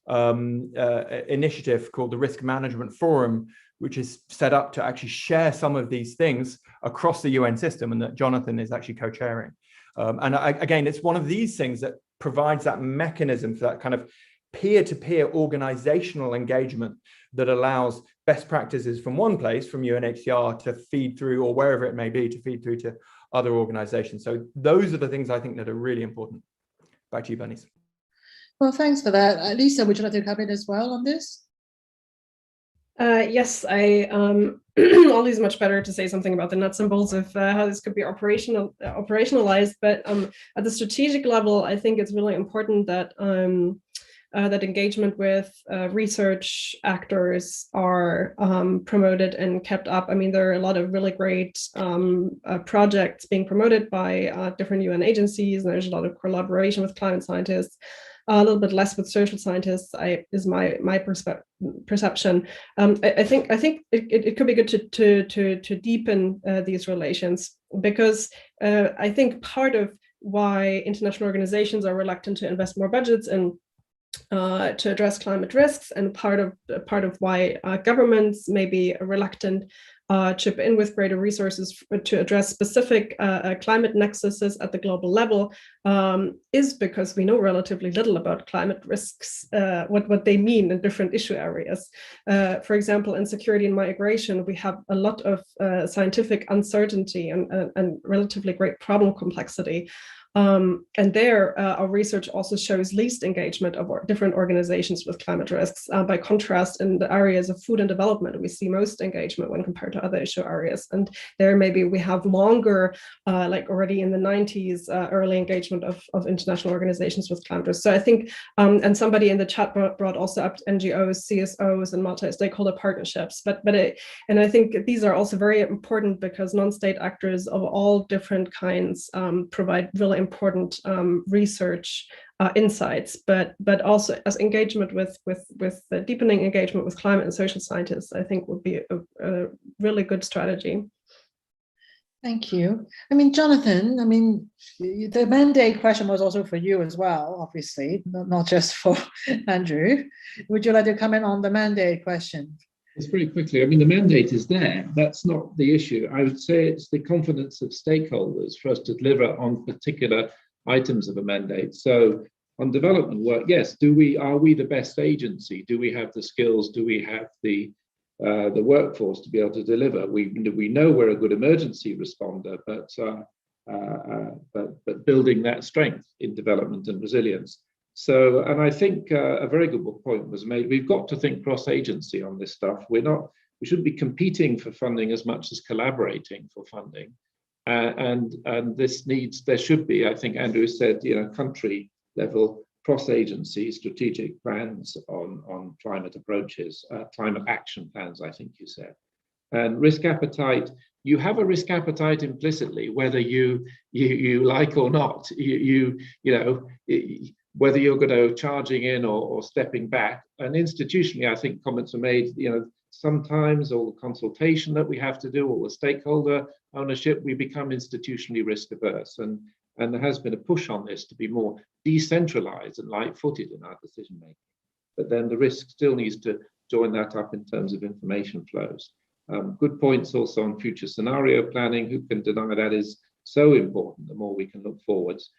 initiative called the Risk Management Forum, which is set up to actually share some of these things across the UN system, and that Jonathan is actually co-chairing. Again, it's one of these things that provides that mechanism for that kind of peer-to-peer organizational engagement that allows best practices from one place, from UNHCR, to feed through, or wherever it may be, to feed through to other organizations. So those are the things I think that are really important. Back to you, Bernice. Well, thanks for that. Lisa, would you like to come in as well on this? Yes, always much better to say something about the nuts and bolts of how this could be operationalized. But at the strategic level, I think it's really important that that engagement with research actors are promoted and kept up. I mean, there are a lot of really great projects being promoted by different UN agencies, and there's a lot of collaboration with climate scientists. A little bit less with social scientists, is my perception. I think it could be good to deepen these relations, because I think part of why international organizations are reluctant to invest more budgets and to address climate risks, and part of why governments may be reluctant chip in with greater resources to address specific climate nexuses at the global level, is because we know relatively little about climate risks, what they mean in different issue areas. For example, in security and migration, we have a lot of scientific uncertainty and relatively great problem complexity. And there, our research also shows least engagement of different organizations with climate risks. By contrast, in the areas of food and development, we see most engagement when compared to other issue areas. And there, maybe we have longer, like already in the 90s, early engagement of international organizations with climate risks. So I think, and somebody in the chat brought also up NGOs, CSOs, and multi-stakeholder partnerships. And I think these are also very important, because non-state actors of all different kinds provide really important research insights, but also as engagement with the deepening engagement with climate and social scientists, I think would be a really good strategy. Thank you. I mean, Jonathan, I mean, the mandate question was also for you as well, obviously, not just for Andrew. Would you like to comment on the mandate question? Just very quickly, I mean, the mandate is there. That's not the issue. I would say it's the confidence of stakeholders for us to deliver on particular items of a mandate. So on development work, yes, are we the best agency? Do we have the skills? Do we have the workforce to be able to deliver? We know we're a good emergency responder, but building that strength in development and resilience. So, and I think a very good point was made. We've got to think cross-agency on this stuff. We shouldn't be competing for funding as much as collaborating for funding. And there should be, I think Andrew said, country level cross-agency strategic plans on climate approaches, climate action plans, I think you said. And risk appetite, you have a risk appetite implicitly, whether you like or not. Whether you're going to charging in or stepping back. And institutionally, I think comments are made, sometimes all the consultation that we have to do, all the stakeholder ownership, we become institutionally risk averse. And there has been a push on this to be more decentralized and light-footed in our decision making. But then the risk still needs to join that up in terms of information flows. Good points also on future scenario planning. Who can deny that is so important, the more we can look forwards.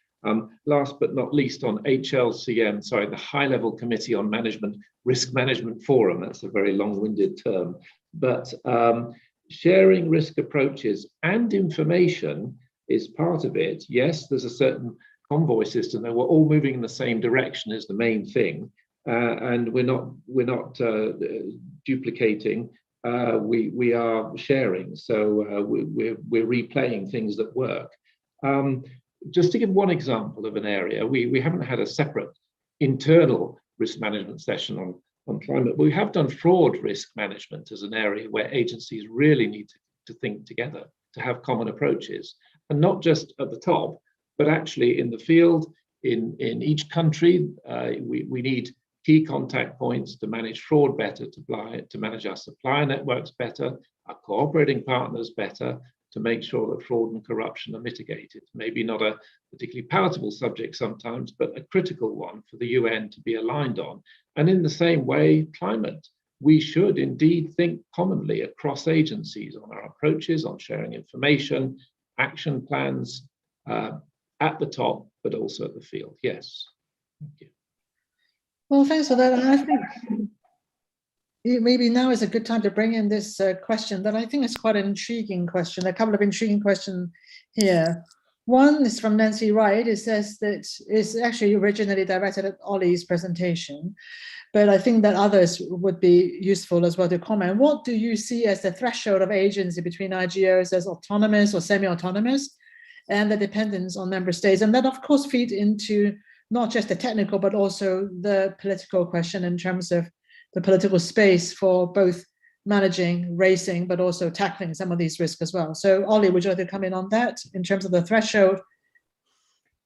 Last but not least, on HLCM, the High Level Committee on Management, Risk Management Forum, that's a very long-winded term, but sharing risk approaches and information is part of it. Yes, there's a certain convoy system that we're all moving in the same direction is the main thing, and we're not duplicating. We are sharing, so we're replaying things that work. Just to give one example of an area, we haven't had a separate internal risk management session on climate, but we have done fraud risk management as an area where agencies really need to think together, to have common approaches, and not just at the top, but actually in the field, in each country. We need key contact points to manage fraud better, to manage our supplier networks better, our cooperating partners better, to make sure that fraud and corruption are mitigated. Maybe not a particularly palatable subject sometimes, but a critical one for the UN to be aligned on. And in the same way, climate. We should indeed think commonly across agencies on our approaches, on sharing information, action plans at the top, but also at the field. Yes. Thank you. Well, thanks for that. And I think maybe now is a good time to bring in this question that I think is quite an intriguing question. A couple of intriguing questions here. One is from Nancy Wright. It says that it's actually originally directed at Ollie's presentation, but I think that others would be useful as well to comment. What do you see as the threshold of agency between IGOs as autonomous or semi-autonomous and the dependence on member states? And that, of course, feed into not just the technical, but also the political question in terms of the political space for both managing, racing, but also tackling some of these risks as well. So Ollie, would you like to come in on that in terms of the threshold?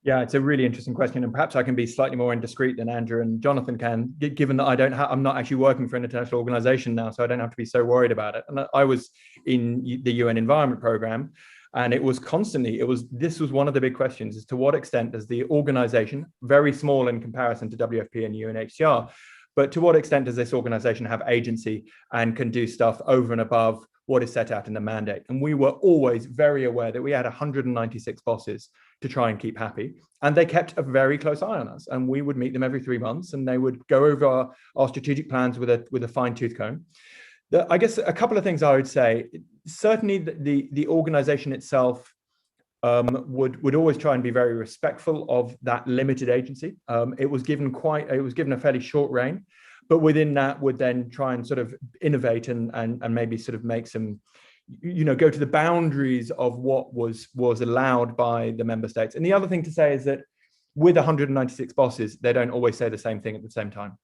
Yeah, it's a really interesting question, and perhaps I can be slightly more indiscreet than Andrew and Jonathan can, given that I'm not actually working for an international organization now, so I don't have to be so worried about it. And I was in the UN Environment Programme, and it was constantly, this was one of the big questions, is to what extent does the organization, very small in comparison to WFP and UNHCR, but to what extent does this organization have agency and can do stuff over and above what is set out in the mandate? And we were always very aware that we had 196 bosses to try and keep happy. And they kept a very close eye on us. And we would meet them every 3 months, and they would go over our strategic plans with a fine tooth comb. I guess a couple of things I would say. Certainly the organization itself would always try and be very respectful of that limited agency. It was given a fairly short rein, but within that would then try and sort of innovate and maybe sort of make some, go to the boundaries of what was allowed by the member states. And the other thing to say is that with 196 bosses, they don't always say the same thing at the same time,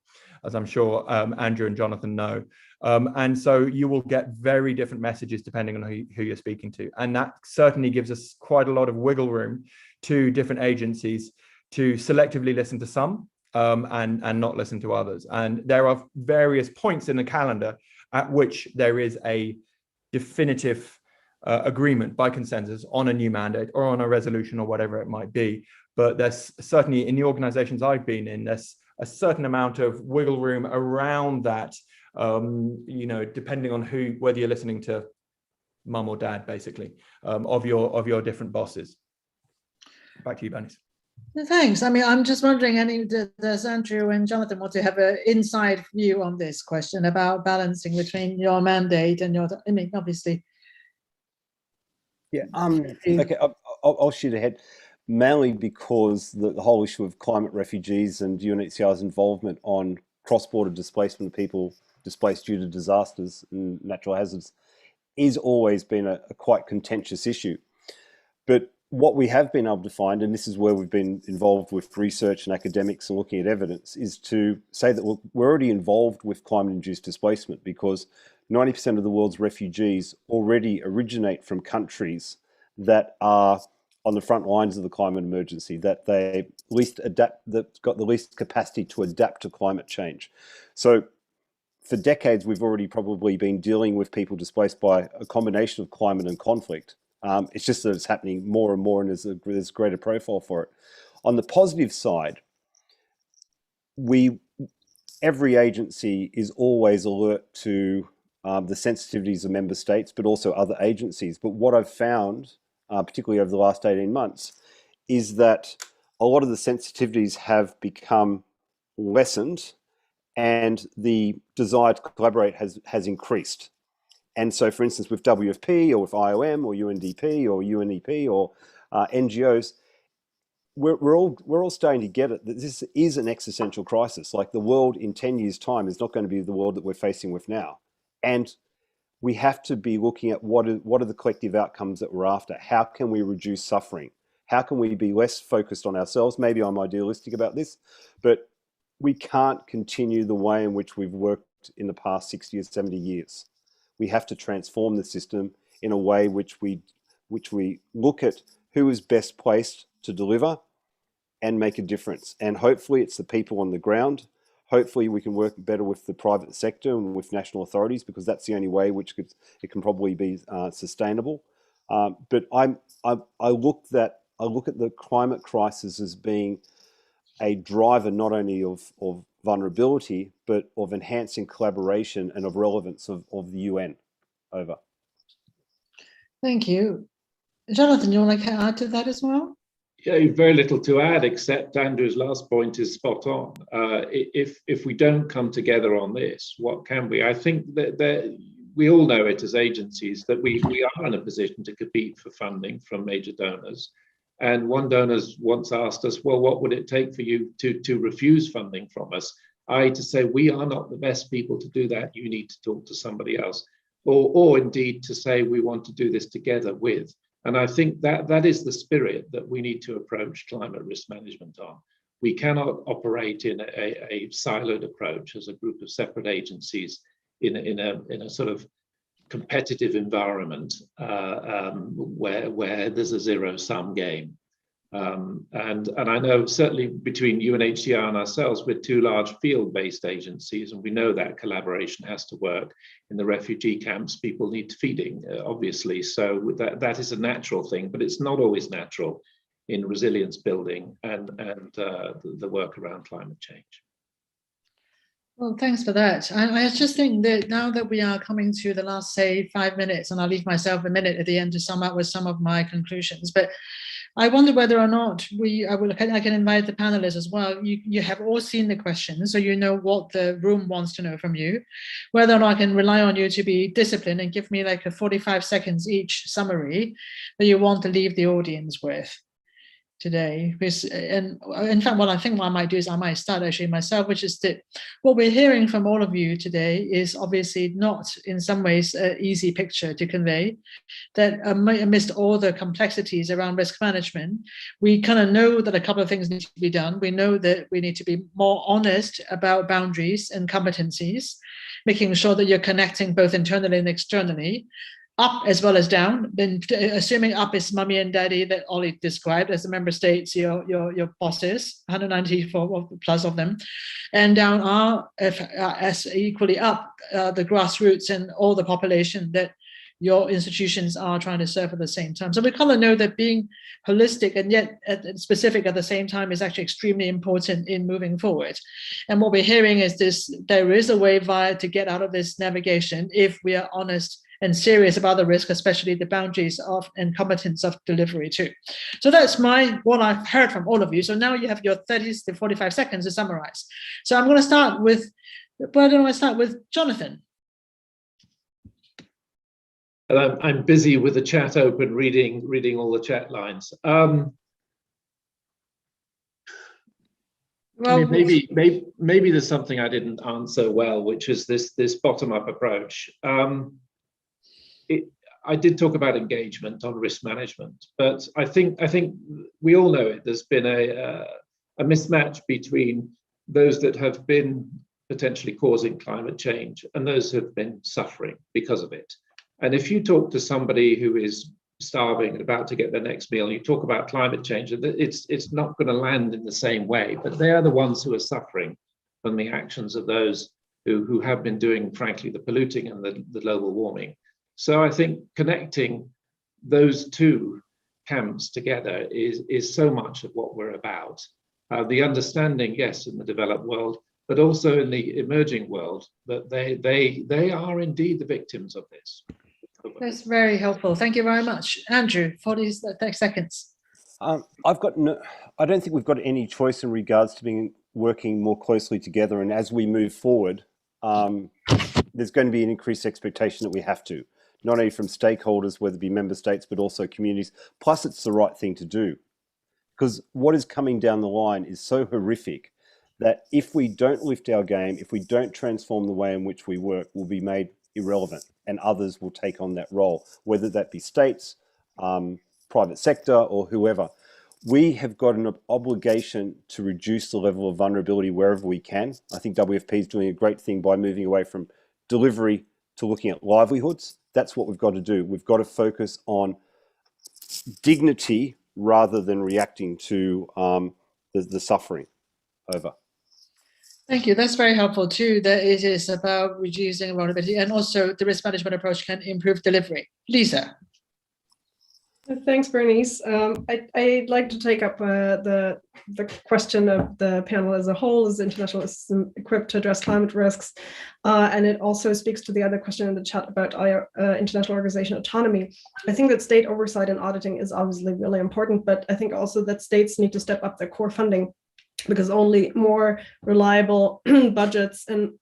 as I'm sure Andrew and Jonathan know. And so you will get very different messages depending on who you're speaking to. And that certainly gives us quite a lot of wiggle room to different agencies to selectively listen to some and not listen to others. And there are various points in the calendar at which there is a definitive agreement by consensus on a new mandate or on a resolution or whatever it might be. But there's certainly, in the organizations I've been in, there's a certain amount of wiggle room around that, depending on whether you're listening to mum or dad, basically, of your different bosses. Back to you, Bernice. Thanks. I mean, I'm just wondering, does Andrew and Jonathan want to have an inside view on this question about balancing between your mandate and obviously. Yeah. Okay. I'll shoot ahead, mainly because the whole issue of climate refugees and UNHCR's involvement on cross-border displacement of people displaced due to disasters and natural hazards is always been a quite contentious issue. But what we have been able to find, and this is where we've been involved with research and academics and looking at evidence, is to say that we're already involved with climate-induced displacement because 90% of the world's refugees already originate from countries that are on the front lines of the climate emergency, that they that's got the least capacity to adapt to climate change. So for decades, we've already probably been dealing with people displaced by a combination of climate and conflict. It's just that it's happening more and more, and there's greater profile for it. On the positive side, every agency is always alert to the sensitivities of member states, but also other agencies. But what I've found, particularly over the last 18 months, is that a lot of the sensitivities have become lessened and the desire to collaborate has increased. And so, for instance, with WFP or with IOM or UNDP or UNEP or NGOs, we're all starting to get it that this is an existential crisis. Like the world in 10 years' time is not going to be the world that we're facing with now. And we have to be looking at what are the collective outcomes that we're after. How can we reduce suffering? How can we be less focused on ourselves? Maybe I'm idealistic about this, but we can't continue the way in which we've worked in the past 60 or 70 years. We have to transform the system in a way which we look at who is best placed to deliver and make a difference. And hopefully it's the people on the ground. Hopefully we can work better with the private sector and with national authorities, because that's the only way which it can probably be sustainable. But I look at the climate crisis as being a driver not only of vulnerability, but of enhancing collaboration and of relevance of the UN. Over. Thank you. Jonathan, you want to add to that as well? Yeah, very little to add, except Andrew's last point is spot on. If we don't come together on this, what can we? I think that we all know it as agencies that we are in a position to compete for funding from major donors. And one donor once asked us, well, what would it take for you to refuse funding from us? To say, we are not the best people to do that. You need to talk to somebody else. Or indeed to say, we want to do this together with. And I think that is the spirit that we need to approach climate risk management on. We cannot operate in a siloed approach as a group of separate agencies in a sort of competitive environment where there's a zero-sum game. And I know certainly between UNHCR and ourselves, we're two large field-based agencies, and we know that collaboration has to work. In the refugee camps, people need feeding, obviously, so that is a natural thing, but it's not always natural in resilience building and the work around climate change. Well, thanks for that. I just think that now that we are coming to the last, say, 5 minutes, and I'll leave myself a minute at the end to sum up with some of my conclusions, but I wonder whether or not I can invite the panelists as well. You have all seen the questions, so you know what the room wants to know from you. Whether or not I can rely on you to be disciplined and give me like a 45 seconds each summary that you want to leave the audience with today. And in fact, what I might do is I might start actually myself, which is that what we're hearing from all of you today is obviously not in some ways an easy picture to convey, that amidst all the complexities around risk management, we kind of know that a couple of things need to be done. We know that we need to be more honest about boundaries and competencies, making sure that you're connecting both internally and externally, up as well as down, then assuming up is mummy and daddy that Ollie described as the member states, your bosses, 194 plus of them, and down are as equally up the grassroots and all the population that your institutions are trying to serve at the same time. So we kind of know that being holistic and yet specific at the same time is actually extremely important in moving forward. And what we're hearing is this: there is a way to get out of this navigation if we are honest and serious about the risk, especially the boundaries of and competence of delivery too. So that's what I've heard from all of you. So now you have your 30 to 45 seconds to summarize. So I'm going to start with, why don't I start with Jonathan? I'm busy with the chat open, reading all the chat lines. Well, I mean, maybe there's something I didn't answer well, which is this bottom-up approach. I did talk about engagement on risk management, but I think we all know it. There's been a mismatch between those that have been potentially causing climate change and those who have been suffering because of it. And if you talk to somebody who is starving and about to get their next meal, and you talk about climate change, it's not going to land in the same way, but they are the ones who are suffering from the actions of those who have been doing, frankly, the polluting and the global warming. So I think connecting those two camps together is so much of what we're about. The understanding, yes, in the developed world, but also in the emerging world, that they are indeed the victims of this. That's very helpful. Thank you very much. Andrew, 40 seconds. I don't think we've got any choice in regards to working more closely together. And as we move forward, there's going to be an increased expectation that we have to, not only from stakeholders, whether it be member states, but also communities. Plus, it's the right thing to do. Because what is coming down the line is so horrific that if we don't lift our game, if we don't transform the way in which we work, we'll be made irrelevant, and others will take on that role, whether that be states, private sector, or whoever. We have got an obligation to reduce the level of vulnerability wherever we can. I think WFP is doing a great thing by moving away from delivery to looking at livelihoods. That's what we've got to do. We've got to focus on dignity rather than reacting to the suffering. Over. Thank you. That's very helpful too, that it is about reducing vulnerability, and also the risk management approach can improve delivery. Lisa. Thanks, Bernice. I'd like to take up the question of the panel as a whole. Is the international system equipped to address climate risks? And it also speaks to the other question in the chat about international organization autonomy. I think that state oversight and auditing is obviously really important, but I think also that states need to step up their core funding, because only more reliable budgets and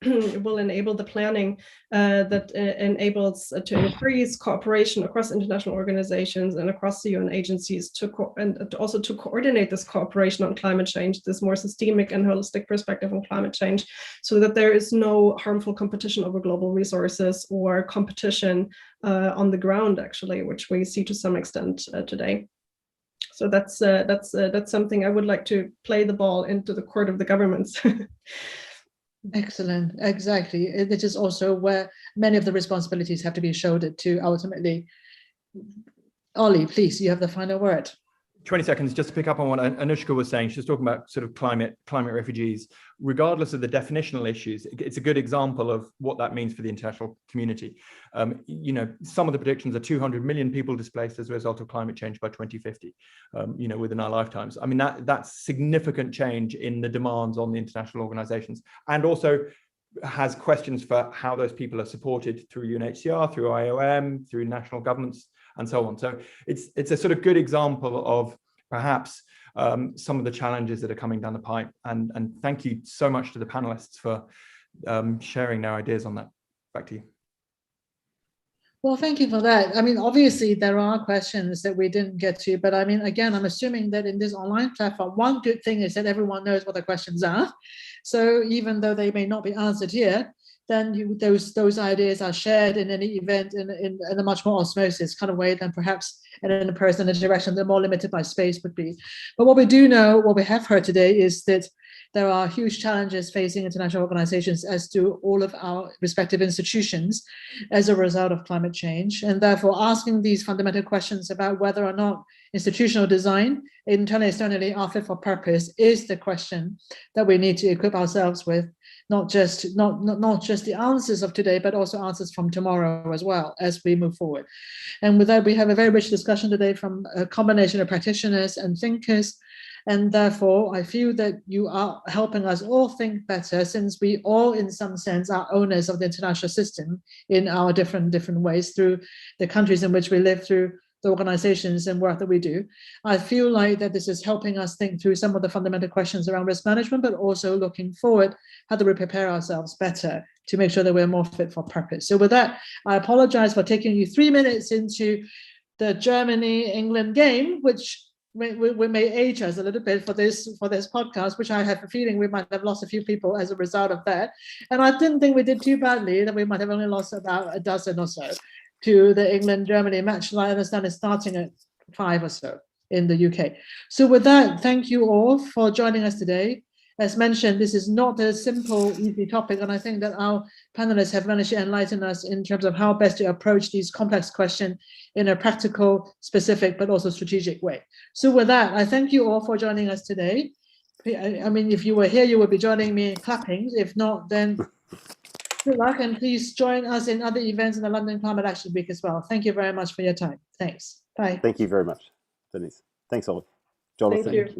will enable the planning that enables to increase cooperation across international organizations and across the UN agencies and also to coordinate this cooperation on climate change, this more systemic and holistic perspective on climate change, so that there is no harmful competition over global resources or competition on the ground, actually, which we see to some extent today. So that's something I would like to play the ball into the court of the governments. Excellent, exactly. It is also where many of the responsibilities have to be shouldered to ultimately. Ollie, please, you have the final word. 20 seconds just to pick up on what Anushka was saying. She was talking about sort of climate refugees. Regardless of the definitional issues, it's a good example of what that means for the international community. You know, some of the predictions are 200 million people displaced as a result of climate change by 2050, you know, within our lifetimes. I mean, that's significant change in the demands on the international organizations, and also has questions for how those people are supported through UNHCR, through IOM, through national governments, and so on. So it's a sort of good example of perhaps some of the challenges that are coming down the pipe. And thank you so much to the panelists for sharing their ideas on that. Back to you. Well, thank you for that. I mean, obviously there are questions that we didn't get to, but I mean, again, I'm assuming that in this online platform, one good thing is that everyone knows what the questions are. So even though they may not be answered here, then those ideas are shared in any event in a much more osmosis kind of way than perhaps in a personal interaction that more limited by space would be. But what we do know, what we have heard today, is that there are huge challenges facing international organizations, as do all of our respective institutions, as a result of climate change. And therefore, asking these fundamental questions about whether or not institutional design, internally, externally, are fit for purpose, is the question that we need to equip ourselves with. Not just the answers of today, but also answers from tomorrow as well as we move forward. And with that, we have a very rich discussion today from a combination of practitioners and thinkers. And therefore, I feel that you are helping us all think better, since we all, in some sense, are owners of the international system in our different ways, through the countries in which we live, through the organizations and work that we do. I feel like that this is helping us think through some of the fundamental questions around risk management, but also looking forward, how do we prepare ourselves better to make sure that we're more fit for purpose. So with that, I apologize for taking you 3 minutes into the Germany-England game, which we may age us a little bit for this podcast, which I have a feeling we might have lost a few people as a result of that. And I didn't think we did too badly, that we might have only lost about a dozen or so to the England-Germany match. I understand it's starting at 5 or so in the UK. So with that, thank you all for joining us today. As mentioned, this is not a simple, easy topic, and I think that our panelists have managed to enlighten us in terms of how best to approach these complex questions in a practical, specific, but also strategic way. So with that, I thank you all for joining us today. I mean, if you were here, you would be joining me in clapping. If not, then good luck, and please join us in other events in the London Climate Action Week as well. Thank you very much for your time. Thanks. Bye. Thank you very much, Denise. Thanks, Ollie. Jonathan. Thank you.